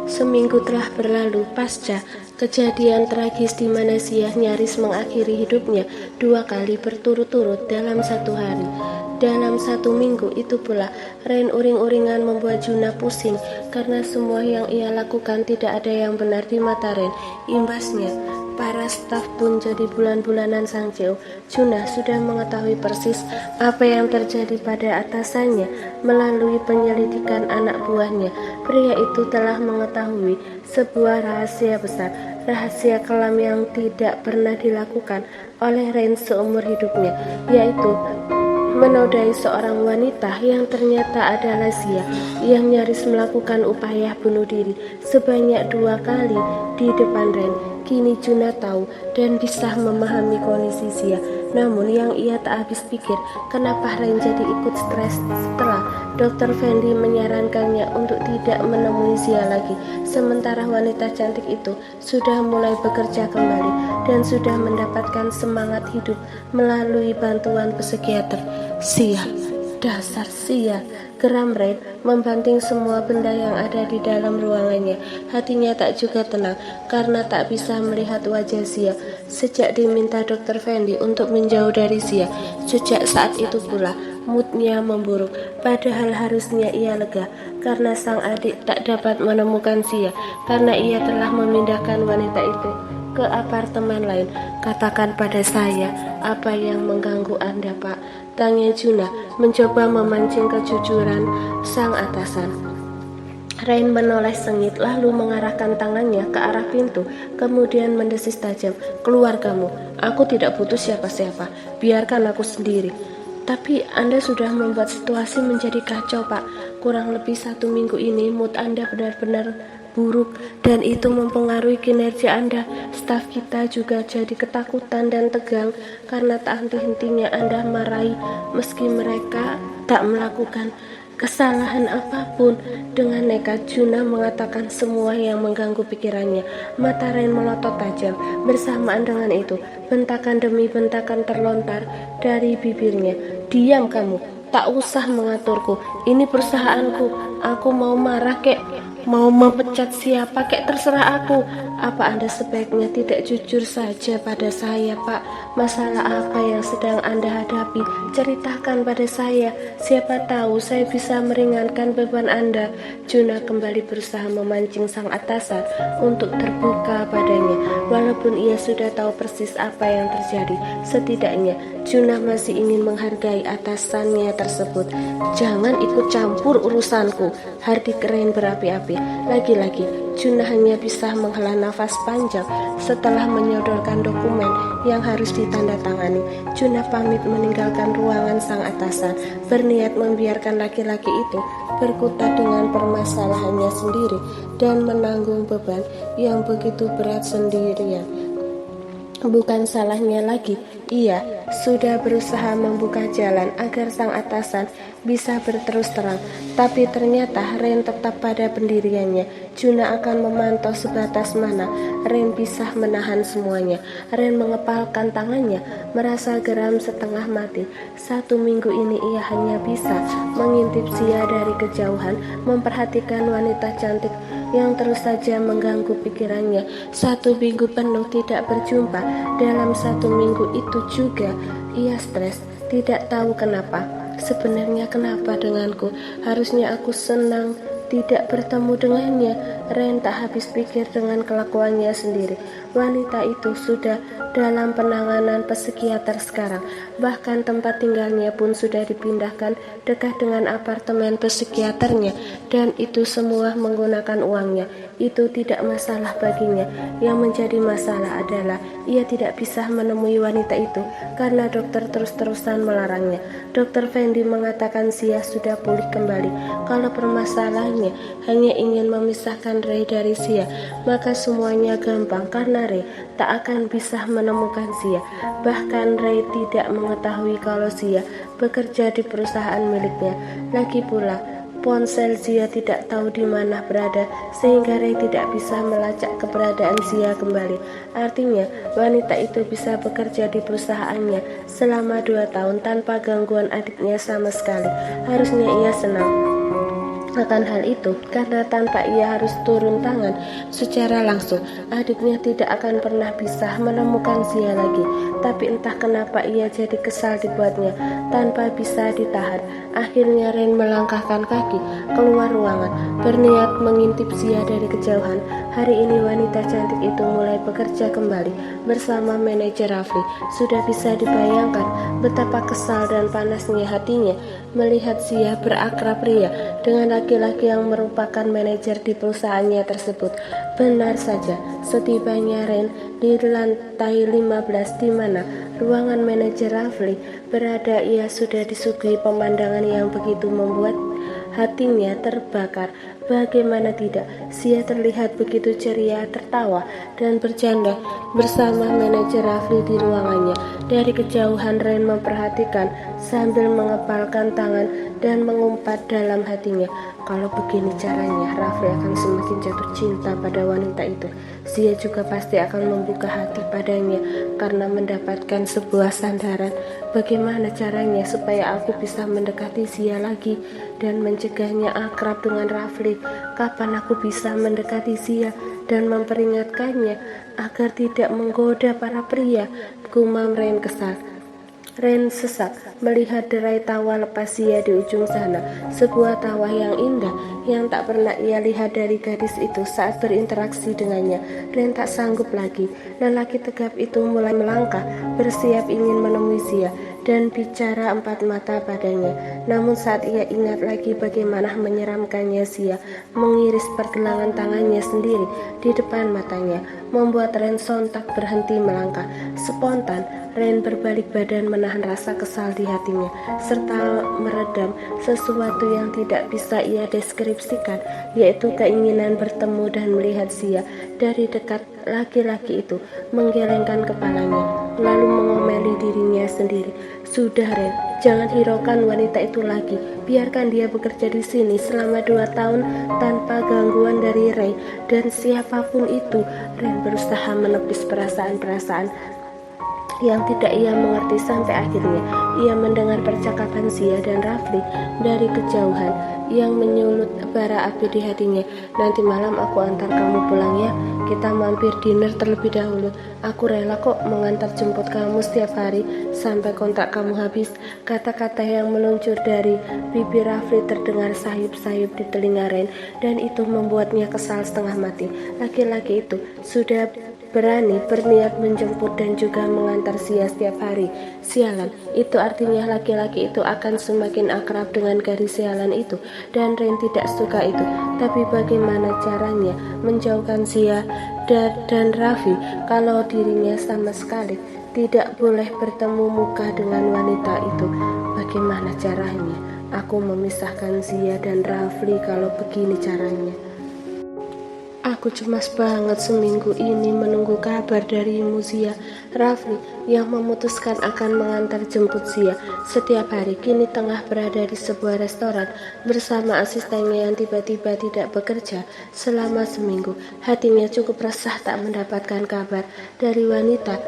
Seminggu telah berlalu pasca kejadian tragis di mana Sia nyaris mengakhiri hidupnya 2 kali berturut-turut dalam 1 hari. Dalam 1 minggu itu pula, Rain uring-uringan membuat Juna pusing karena semua yang ia lakukan tidak ada yang benar di mata Rain. Imbasnya, para staf pun jadi bulan-bulanan Sang Cheo. Juna sudah mengetahui persis apa yang terjadi pada atasannya melalui penyelidikan anak buahnya. Pria itu telah mengetahui sebuah rahasia besar, rahasia kelam yang tidak pernah dilakukan oleh Rain seumur hidupnya, yaitu menodai seorang wanita yang ternyata adalah Sia yang nyaris melakukan upaya bunuh diri sebanyak 2 kali di depan Rain. Kini Juna tahu dan bisa memahami kondisi Sia. Namun yang ia tak habis pikir, kenapa Rain jadi ikut stres setelah Dr. Fendi menyarankannya untuk tidak menemui Sia lagi. Sementara wanita cantik itu sudah mulai bekerja kembali dan sudah mendapatkan semangat hidup melalui bantuan psikiater. Sia, dasar Sia, geram Rain membanting semua benda yang ada di dalam ruangannya. Hatinya tak juga tenang karena tak bisa melihat wajah Sia sejak diminta Dr. Fendi untuk menjauh dari Sia. Sejak saat itu pula moodnya memburuk, padahal harusnya ia lega karena sang adik tak dapat menemukan Sia karena ia telah memindahkan wanita itu ke apartemen lain. Katakan pada saya apa yang mengganggu Anda, Pak, tanya Juna mencoba memancing kejujuran sang atasan. Rain menoleh sengit lalu mengarahkan tangannya ke arah pintu, kemudian mendesis tajam, "Keluar kamu, aku tidak butuh siapa-siapa, biarkan aku sendiri." Tapi Anda sudah membuat situasi menjadi kacau, Pak. Kurang lebih 1 minggu ini mood Anda benar-benar buruk dan itu mempengaruhi kinerja Anda. Staf kita juga jadi ketakutan dan tegang karena tak henti-hentinya Anda marahi meski mereka tak melakukan kesalahan apapun. Dengan nekat Juna mengatakan semua yang mengganggu pikirannya. Mata Rain melotot tajam. Bersamaan dengan itu, bentakan demi bentakan terlontar dari bibirnya. "Diam kamu, tak usah mengaturku. Ini perusahaanku. Aku mau marah kek, mau memecat siapa kek, terserah aku. Apa Anda sebaiknya tidak jujur saja pada saya, Pak? Masalah apa yang sedang Anda hadapi? Ceritakan pada saya. Siapa tahu saya bisa meringankan beban Anda." Juna kembali berusaha memancing sang atasan untuk terbuka padanya. Walaupun ia sudah tahu persis apa yang terjadi, setidaknya Juna masih ingin menghargai atasannya tersebut. "Jangan ikut campur urusanku," hardik Rain berapi-api. Lagi-lagi Juna hanya bisa menghela nafas panjang setelah menyodorkan dokumen yang harus ditandatangani. Juna pamit meninggalkan ruangan sang atasan, berniat membiarkan laki-laki itu berkutat dengan permasalahannya sendiri dan menanggung beban yang begitu berat sendirian. Bukan salahnya lagi, ia sudah berusaha membuka jalan agar sang atasan bisa berterus terang, tapi ternyata Rain tetap pada pendiriannya. Juna akan memantau sebatas mana Rain bisa menahan semuanya. Rain mengepalkan tangannya, merasa geram setengah mati. 1 minggu ini ia hanya bisa mengintip Sia dari kejauhan, memperhatikan wanita cantik yang terus saja mengganggu pikirannya. 1 minggu penuh tidak berjumpa. Dalam 1 minggu itu juga ia stres, tidak tahu kenapa. Sebenarnya kenapa denganku? Harusnya aku senang tidak bertemu dengannya. Rain tak habis pikir dengan kelakuannya sendiri. Wanita itu sudah dalam penanganan psikiater sekarang. Bahkan tempat tinggalnya pun sudah dipindahkan dekat dengan apartemen psikiaternya, dan itu semua menggunakan uangnya. Itu tidak masalah baginya. Yang menjadi masalah adalah ia tidak bisa menemui wanita itu karena dokter terus-terusan melarangnya. Dr. Fendi mengatakan Sia sudah pulih kembali. Kalau permasalahannya hanya ingin memisahkan Ray dari Sia, maka semuanya gampang karena Ray tak akan bisa menemukan Sia. Bahkan Ray tidak mengetahui kalau Sia bekerja di perusahaan miliknya. Lagi pula, ponsel Sia tidak tahu di mana berada, sehingga Ray tidak bisa melacak keberadaan Sia kembali. Artinya, wanita itu bisa bekerja di perusahaannya selama 2 tahun tanpa gangguan adiknya sama sekali. Harusnya ia senang. Akan hal itu, karena tanpa ia harus turun tangan secara langsung, adiknya tidak akan pernah bisa menemukan Zia lagi. Tapi entah kenapa ia jadi kesal dibuatnya, tanpa bisa ditahan. Akhirnya Ren melangkahkan kaki keluar ruangan, berniat mengintip Zia dari kejauhan. Hari ini wanita cantik itu mulai bekerja kembali bersama manajer Rafli. Sudah bisa dibayangkan betapa kesal dan panasnya hatinya melihat Zia berakrab ria dengan laki-laki yang merupakan manajer di perusahaannya tersebut. Benar saja, setibanya Ren di lantai 15 di mana ruangan manajer Rafli berada, ia sudah disuguhi pemandangan yang begitu membuat hatinya terbakar. Bagaimana tidak, Zia terlihat begitu ceria, tertawa dan bercanda bersama manajer Rafli di ruangannya. Dari kejauhan Ren memperhatikan sambil mengepalkan tangan dan mengumpat dalam hatinya, kalau begini caranya Rafli akan semakin jatuh cinta pada wanita itu. Zia juga pasti akan membuka hati padanya karena mendapatkan sebuah sandaran. Bagaimana caranya supaya aku bisa mendekati Zia lagi dan mencegahnya akrab dengan Rafli? Kapan aku bisa mendekati Zia dan memperingatkannya agar tidak menggoda para pria? Gumam Ren kesal. Ren sesak melihat derai tawa lepas Zia di ujung sana, sebuah tawa yang indah yang tak pernah ia lihat dari gadis itu saat berinteraksi dengannya. Ren tak sanggup lagi. Lelaki tegap itu mulai melangkah, bersiap ingin menemui Zia dan bicara empat mata padanya. Namun saat ia ingat lagi bagaimana menyeramkannya Zia mengiris pergelangan tangannya sendiri di depan matanya, membuat Ren sontak berhenti melangkah. Spontan Ren berbalik badan menahan rasa kesal di hatinya, serta meredam sesuatu yang tidak bisa ia deskripsikan, yaitu keinginan bertemu dan melihat Zia dari dekat. Laki-laki itu menggelengkan kepalanya, lalu mengomeli dirinya sendiri. Sudah Ren, jangan hiraukan wanita itu lagi. Biarkan dia bekerja di sini selama 2 tahun tanpa gangguan dari Ray dan siapapun itu. Ren berusaha menepis perasaan-perasaan yang tidak ia mengerti sampai akhirnya ia mendengar percakapan Zia dan Rafli dari kejauhan yang menyulut bara api di hatinya. Nanti malam aku antar kamu pulang ya. Kita mampir dinner terlebih dahulu. Aku rela kok mengantar jemput kamu setiap hari sampai kontrak kamu habis. Kata-kata yang meluncur dari bibir Rafli terdengar sayup-sayup di telinga Ren, dan itu membuatnya kesal setengah mati. Laki-laki itu sudah berani berniat menjemput dan juga mengantar Zia setiap hari. Sialan, itu artinya laki-laki itu akan semakin akrab dengan gadis sialan itu, dan Ren tidak suka itu. Tapi bagaimana caranya menjauhkan Zia dan Raffi kalau dirinya sama sekali tidak boleh bertemu muka dengan wanita itu? Bagaimana caranya aku memisahkan Zia dan Rafli kalau begini caranya? Aku cemas banget seminggu ini menunggu kabar dari Zia. Rafli yang memutuskan akan mengantar jemput Zia setiap hari kini tengah berada di sebuah restoran bersama asistennya yang tiba-tiba tidak bekerja selama seminggu. Hatinya cukup resah tak mendapatkan kabar dari wanita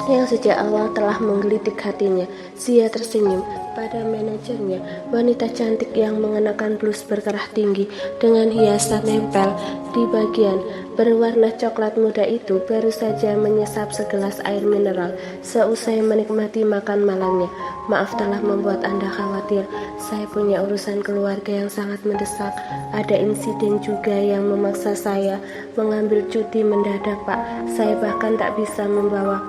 yang sejak awal telah menggelitik hatinya. Zia tersenyum pada manajernya, wanita cantik yang mengenakan blus berkerah tinggi dengan hiasan nempel di bagian berwarna coklat muda itu baru saja menyesap segelas air mineral seusai menikmati makan malamnya. Maaf telah membuat Anda khawatir. Saya punya urusan keluarga yang sangat mendesak. Ada insiden juga yang memaksa saya mengambil cuti mendadak, Pak. Saya bahkan tak bisa membawa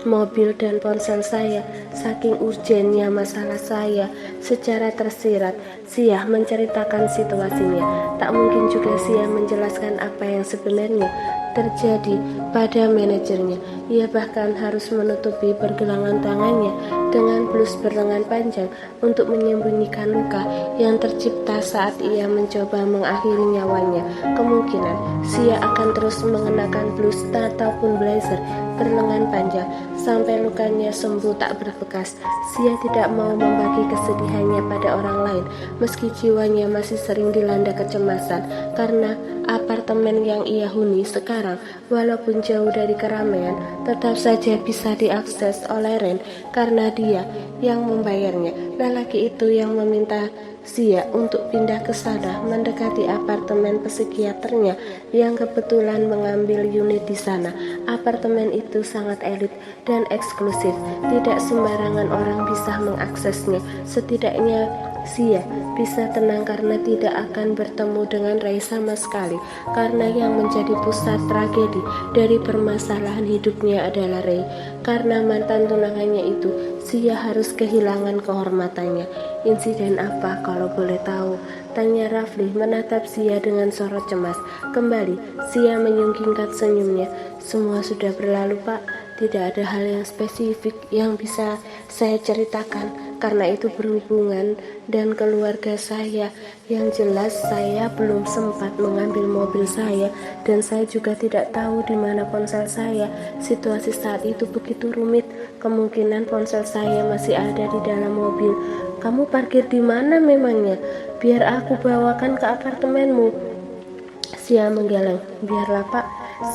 mobil dan ponsel saya, saking urgennya masalah saya. Secara tersirat Zia menceritakan situasinya. Tak mungkin juga Zia menjelaskan apa yang sebenarnya terjadi pada manajernya. Ia bahkan harus menutupi pergelangan tangannya dengan blus berlengan panjang untuk menyembunyikan luka yang tercipta saat ia mencoba mengakhiri nyawanya. Kemungkinan Zia akan terus mengenakan blus ataupun blazer berlengan panjang sampai lukanya sembuh tak berbekas. Zia tidak mau membagi kesedihannya pada orang lain, meski jiwanya masih sering dilanda kecemasan karena apartemen yang ia huni sekarang, walaupun jauh dari keramaian, tetap saja bisa diakses oleh Ren karena dia yang membayarnya. Lelaki itu yang meminta Sia untuk pindah ke sana, mendekati apartemen psikiaternya yang kebetulan mengambil unit di sana. Apartemen itu sangat elit dan eksklusif, tidak sembarangan orang bisa mengaksesnya. Setidaknya Sia bisa tenang karena tidak akan bertemu dengan Ray sama sekali, karena yang menjadi pusat tragedi dari permasalahan hidupnya adalah Ray. Karena mantan tunangannya itu, Sia harus kehilangan kehormatannya. Insiden apa kalau boleh tahu? Tanya Rafli menatap Sia dengan sorot cemas. Kembali, Sia menyungkingkan senyumnya. Semua sudah berlalu, Pak. Tidak ada hal yang spesifik yang bisa saya ceritakan, karena itu berhubungan dan keluarga saya. Yang jelas saya belum sempat mengambil mobil saya, dan saya juga tidak tahu di mana ponsel saya. Situasi saat itu begitu rumit. Kemungkinan ponsel saya masih ada di dalam mobil. Kamu parkir di mana memangnya? Biar aku bawakan ke apartemenmu. Sia menggeleng. Biarlah, Pak,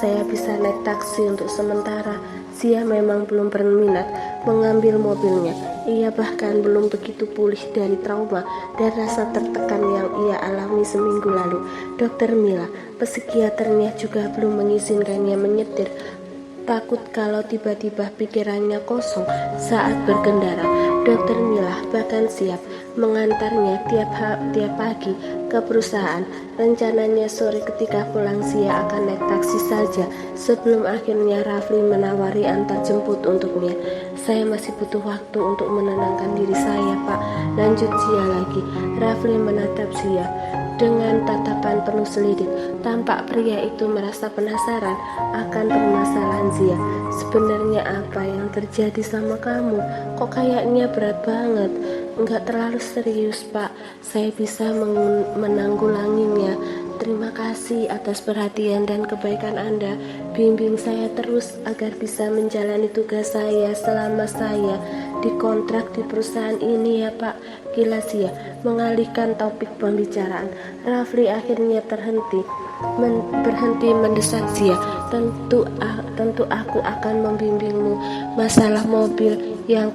saya bisa naik taksi untuk sementara. Sia memang belum berminat mengambil mobilnya. Ia bahkan belum begitu pulih dari trauma dan rasa tertekan yang ia alami seminggu lalu. Dokter Mila, psikiaternya juga belum mengizinkannya menyetir. Takut kalau tiba-tiba pikirannya kosong saat berkendara. Dokter Mila bahkan siap mengantarnya tiap pagi ke perusahaan. Rencananya sore ketika pulang Sia akan naik taksi saja, sebelum akhirnya Rafli menawari antar jemput untuknya. Saya masih butuh waktu untuk menenangkan diri saya, Pak. Lanjut Sia lagi. Rafli menatap Sia dengan tatapan penuh selidik. Tampak pria itu merasa penasaran akan permasalahan Sia. Sebenarnya apa yang terjadi sama kamu? Kok kayaknya berat banget? Enggak terlalu serius, Pak. Saya bisa menanggulanginya. Terima kasih atas perhatian dan kebaikan Anda. Bimbing saya terus agar bisa menjalani tugas saya selama saya dikontrak di perusahaan ini ya, Pak. Gila Sia mengalihkan topik pembicaraan. Rafli akhirnya berhenti mendesak Sia. Tentu aku akan membimbingmu. Masalah mobil yang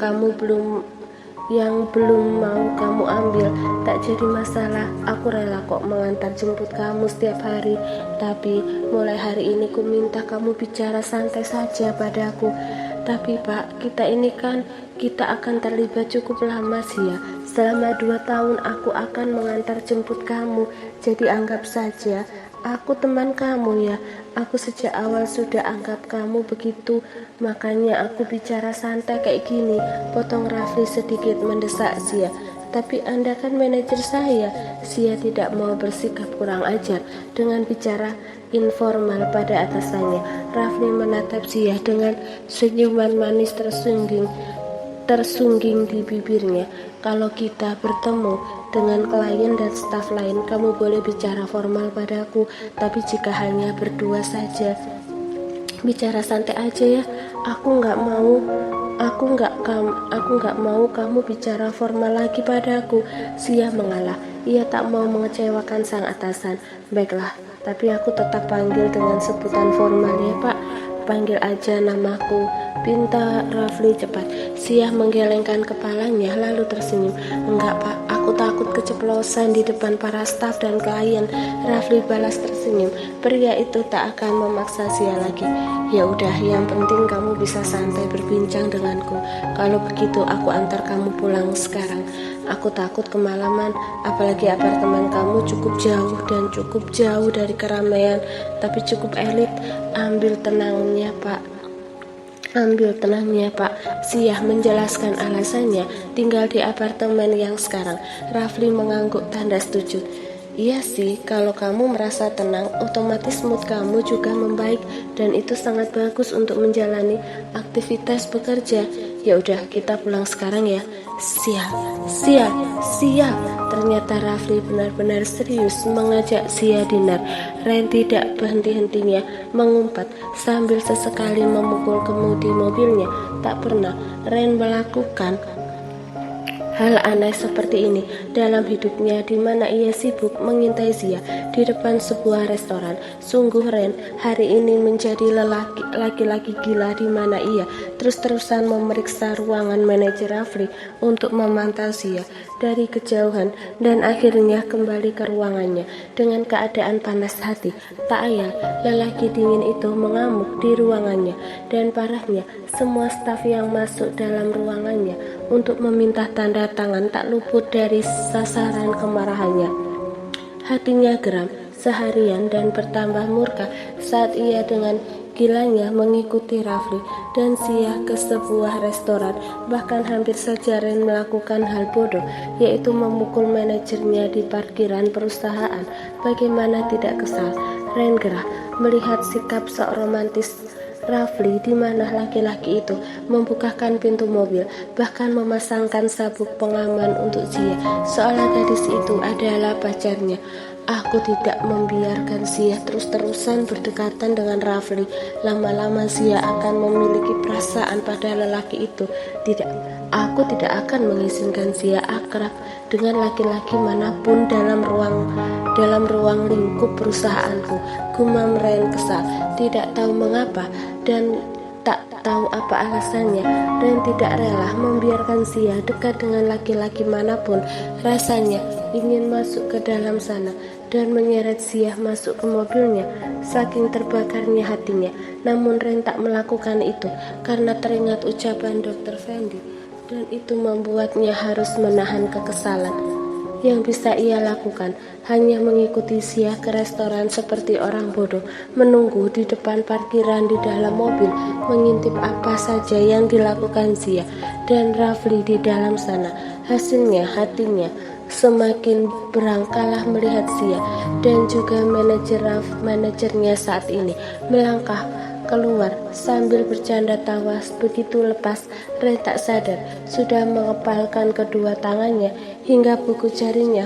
belum mau kamu ambil tak jadi masalah. Aku rela kok mengantar jemput kamu setiap hari. Tapi mulai hari ini ku minta kamu bicara santai saja padaku. Tapi Pak, kita akan terlibat cukup lama Sia. Selama 2 tahun aku akan mengantar jemput kamu. Jadi anggap saja aku teman kamu ya. Aku sejak awal sudah anggap kamu begitu. Makanya aku bicara santai kayak gini. Potong Rafli sedikit mendesak Sia. Tapi Anda kan manajer saya. Sia tidak mau bersikap kurang ajar dengan bicara informal pada atasannya. Rafli menatap Sia dengan senyuman manis tersungging di bibirnya. Kalau kita bertemu dengan klien dan staf lain, kamu boleh bicara formal padaku, tapi jika hanya berdua saja, bicara santai aja ya. Aku nggak mau kamu bicara formal lagi padaku. Sia mengalah. Ia tak mau mengecewakan sang atasan. Baiklah, tapi aku tetap panggil dengan sebutan formal ya, Pak. Panggil aja namaku, pinta Rafli cepat. Sia menggelengkan kepalanya lalu tersenyum. Enggak Pak, aku takut keceplosan di depan para staf dan klien. Rafli balas tersenyum. Pria itu tak akan memaksa Sia lagi. Ya udah, yang penting kamu bisa santai berbincang denganku. Kalau begitu aku antar kamu pulang sekarang. Aku takut kemalaman, apalagi apartemen kamu cukup jauh dari keramaian, tapi cukup elit. Ambil tenangnya Pak. Sia menjelaskan alasannya tinggal di apartemen yang sekarang. Rafli mengangguk tanda setuju. Iya sih, kalau kamu merasa tenang, otomatis mood kamu juga membaik, dan itu sangat bagus untuk menjalani aktivitas bekerja. Ya udah, kita pulang sekarang ya. Sia. Ternyata Rafli benar-benar serius mengajak Sia dinner. Ren tidak berhenti-hentinya mengumpat sambil sesekali memukul kemudi mobilnya. Tak pernah Ren melakukan hal aneh seperti ini dalam hidupnya, di mana ia sibuk mengintai Zia di depan sebuah restoran. Sungguh Ren hari ini menjadi laki-laki gila, di mana ia terus-terusan memeriksa ruangan manajer Rafli untuk memantau Zia dari kejauhan dan akhirnya kembali ke ruangannya dengan keadaan panas hati. Tak ayal lelaki dingin itu mengamuk di ruangannya, dan parahnya semua staf yang masuk dalam ruangannya untuk meminta tanda tangan tak luput dari sasaran kemarahannya. Hatinya geram seharian dan bertambah murka saat ia dengan gilanya mengikuti Rafli dan Zia ke sebuah restoran. Bahkan hampir saja Ren melakukan hal bodoh, yaitu memukul manajernya di parkiran perusahaan. Bagaimana tidak kesal Ren gerah melihat sikap sok romantis Rafli, di mana laki-laki itu membukakan pintu mobil, bahkan memasangkan sabuk pengaman untuk Zia, seolah gadis itu adalah pacarnya. Aku tidak membiarkan Zia terus-terusan berdekatan dengan Rafli. Lama-lama Zia akan memiliki perasaan pada lelaki itu. Tidak, aku tidak akan mengizinkan Zia akrab dengan laki-laki manapun dalam ruang lingkup perusahaanku. Gumam Ren kesal, tidak tahu mengapa dan tak tahu apa alasannya. Ren tidak rela membiarkan Zia dekat dengan laki-laki manapun. Rasanya ingin masuk ke dalam sana dan menyeret Zia masuk ke mobilnya. Saking terbakarnya hatinya, namun Ren tak melakukan itu karena teringat ucapan Dr. Fendi, dan itu membuatnya harus menahan kekesalan. Yang bisa ia lakukan hanya mengikuti Zia ke restoran seperti orang bodoh, menunggu di depan parkiran di dalam mobil, mengintip apa saja yang dilakukan Zia dan Rafli di dalam sana. Hasilnya hatinya semakin berangkalah melihat Zia dan juga manajernya saat ini melangkah keluar sambil bercanda tawa. Begitu lepas, Ren tak sadar sudah mengepalkan kedua tangannya hingga buku jarinya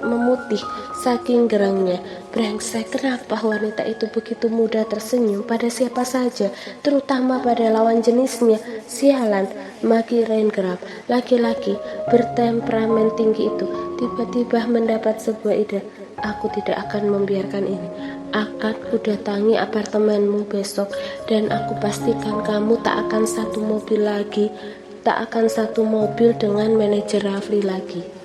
memutih saking gerangnya. Brengsek, kenapa wanita itu begitu mudah tersenyum pada siapa saja, terutama pada lawan jenisnya? Sialan, maki Ren geram. Laki-laki bertemperamen tinggi itu tiba-tiba mendapat sebuah ide. Aku tidak akan membiarkan ini. Akan kudatangi apartemenmu besok dan aku pastikan kamu tak akan satu mobil dengan manajer Rafli lagi.